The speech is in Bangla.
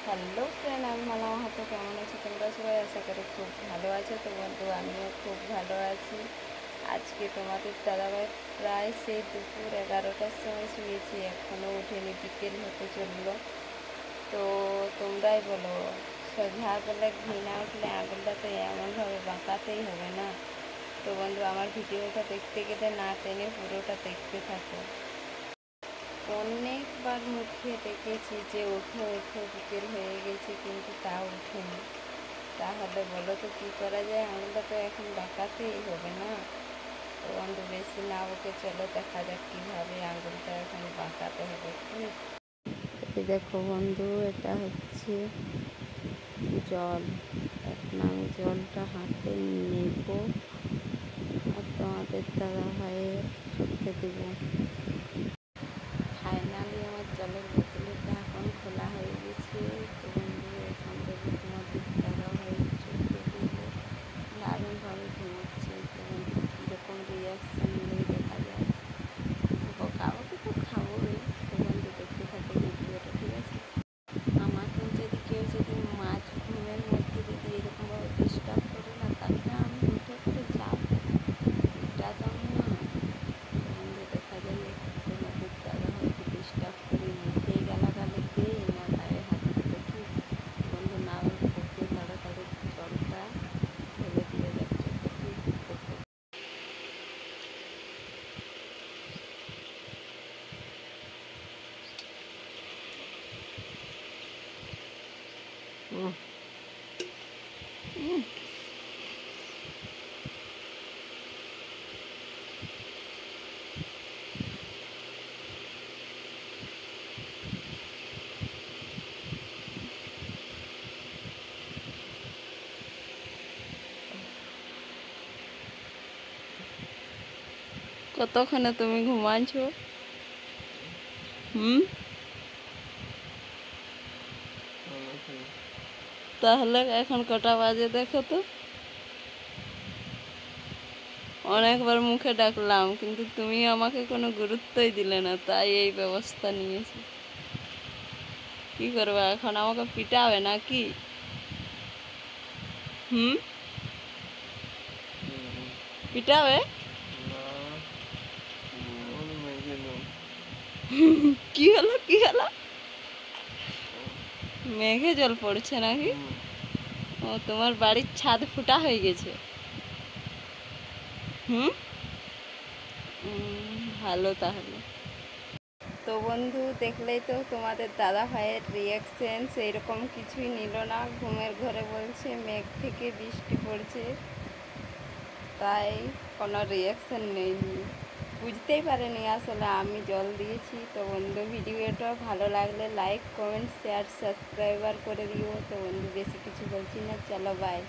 হ্যালো ফ্রেন্ড, আমি মালা মাহাতো। কেমন আছো তোমরা সবাই? আশা করি খুব ভালো আছো। তো বন্ধু, আমিও খুব ভালো আছি। আজকে তোমাদের দাদাভাই প্রায় সেই দুপুর 11টার সময় শুয়েছি, এখনও উঠেনি, বিকেল হতে চললো। তো তোমরাই বলো, সন্ধ্যাবেলা ঘি না উঠলে আঙুলটা তো এমনভাবে বাঁকাতেই হবে না? তো বন্ধু, আমার ভিডিওটা দেখতে গেলে না টেনে পুরোটা দেখতে থাকো। অনেকবার মুখে দেখেছি যে ওঠো ওঠো, বিকেল হয়ে গেছে, কিন্তু তাও উঠেনি। তাহলে বলো তো কী করা যায়? আঙুলটা তো এখন বাঁকাতেই হবে না? তো বন্ধু, বেশি না ওকে, চলো দেখা যাক কীভাবে আঙুলটা এখন বাঁকাতে হবে। এই দেখো বন্ধু, এটা হচ্ছে জল। এখন আমি জলটা হাতে নেব আর তোমাদের দাদা ভাইয়ের চোখে দেবো। ফাইনালি আমার জলের বোতলের ঢাকন খোলা হয়ে গেছে। তো বন্ধু, এখন দেবো তোমাদের দাদা ভাইয়ের চোখে দেবো। দারুণভাবে ঘুমোচ্ছে। তো বন্ধু, কীরকম রিয়াকশান নেই দেখা যায়। বকাবকি তো খাবোই। তো বন্ধু, দেখতে থাকো ভিডিওটা, ঠিক আছে? আমাকে যদি মাঝ ঘুমের মধ্যে যদি এরকমভাবে ডিস্টার্ব করে না, তাকে আমি উঠে উঠে যাবো, এটা তো আমি না। বন্ধু, দেখা যায় তোমাদের দাদা হয়তো ডিস্টার্ব করি, মুখেই গালাগালি দিই না গায়ে হাত তুলে, কি? বন্ধু, না ওকে তাড়াতাড়ি জলটা ঢেলে দিয়ে যাচ্ছে, ওকে। কতক্ষণে তুমি ঘুমাচ্ছো? হুম, তাহলে এখন কটা বাজে দেখো তো? অনেকবার মুখে ডাকলাম, কিন্তু তুমি আমাকে কোনো গুরুত্বই দিলে না, তাই এই ব্যবস্থা নিয়েছি। কি করবে এখন? আমাকে পিটাবে নাকি? হুম, পিটাবে? কি হলো, কি হলো? মেঘে জল পড়ছে নাকি? ও, তোমার বাড়ির ছাদ ফুটা হয়ে গেছে? হুম, ভালো তাহলে। তো বন্ধু, দেখলেই তো তোমাদের দাদা ভাইয়ের রিয়াকশন, সেই রকম কিছুই নিল না। ঘুমের ঘরে বলছে মেঘ থেকে বৃষ্টি পড়ছে, তাই কোনো রিয়াকশন নেয়নি, বুঝতেই পারেনি আসলে আমি জল দিয়েছি। তো বন্ধু, ভিডিওটা ভালো লাগলে লাইক, কমেন্ট, শেয়ার, সাবস্ক্রাইবার করে দিও। তো বন্ধু, বেশি কিছু বলছি না, চলো বাই।